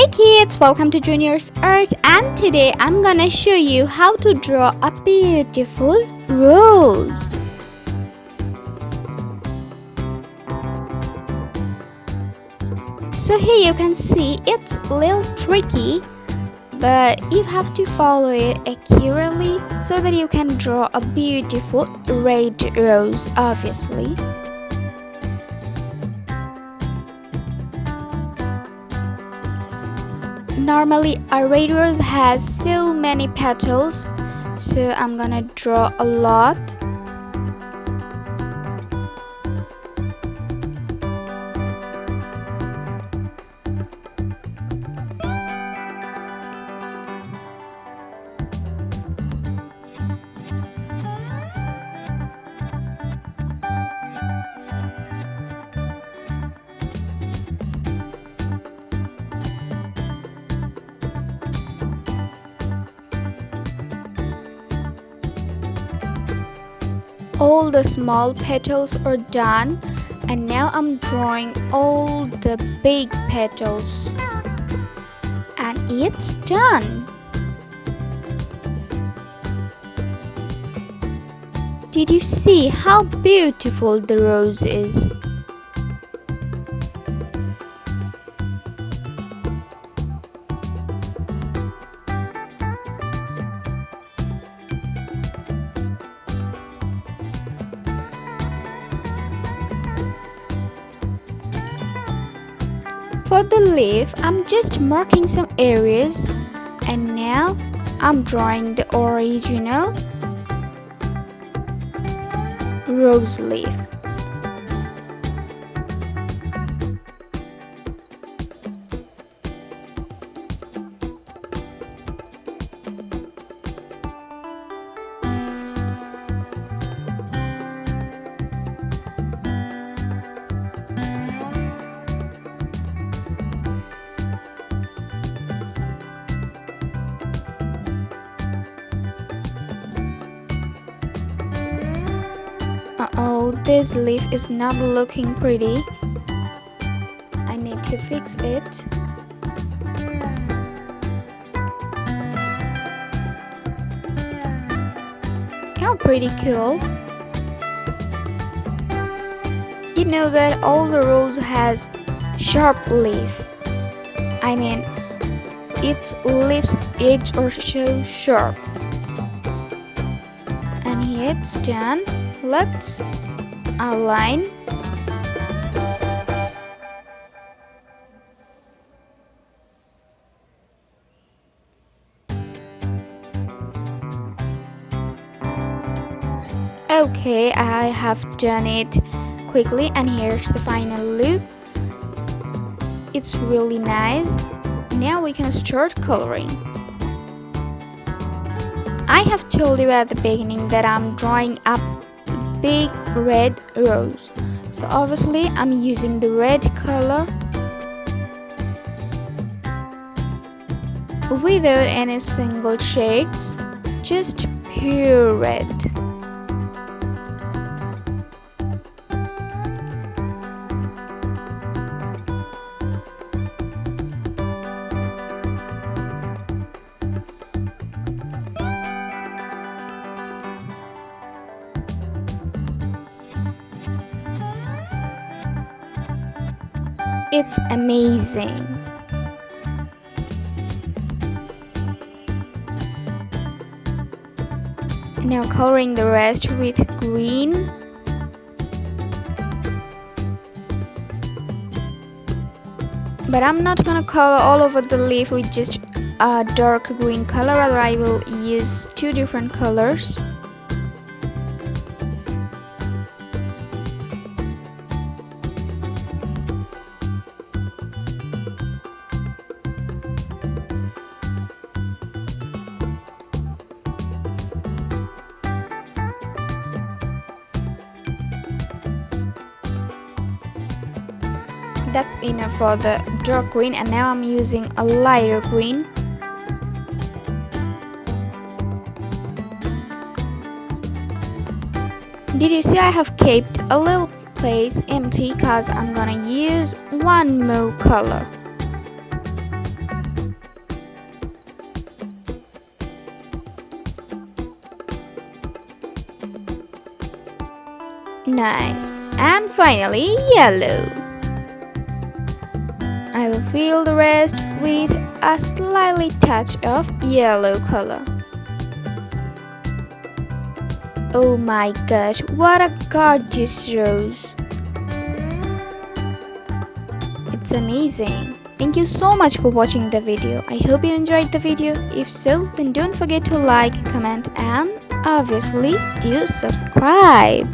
Hey kids, welcome to Junior's Art, and today I'm gonna show you how to draw a beautiful rose. So here you can see it's a little tricky, but you have to follow it accurately so that you can draw a beautiful red rose, obviously. Normally a red rose has so many petals, so I'm gonna draw a lot. All the small petals are done, and now I'm drawing all the big petals, and it's done. Did you see how beautiful the rose is? For the leaf, I'm just marking some areas, and now I'm drawing the original rose leaf. Uh-oh, this leaf is not looking pretty. I need to fix it. How pretty cool. You know that all the rose has sharp leaf. I mean, its leaves edge are so sharp. And here it's done. Let's outline. Okay, I have done it quickly, and here's the final look. It's really nice. Now we can start coloring. I have told you at the beginning that I'm drawing up big red rose, so obviously I'm using the red color without any single shades, just pure red. It's amazing. Now coloring the rest with green. But I'm not gonna color all over the leaf with just a dark green color, rather I will use two different colors. That's enough for the dark green, and now I'm using a lighter green. Did you see I have kept a little place empty because I'm gonna use one more color. Nice. And finally, yellow. I will fill the rest with a slightly touch of yellow color. Oh my god, what a gorgeous rose! It's amazing. Thank you so much for watching the video. I hope you enjoyed the video. If so, then don't forget to like, comment and obviously do subscribe.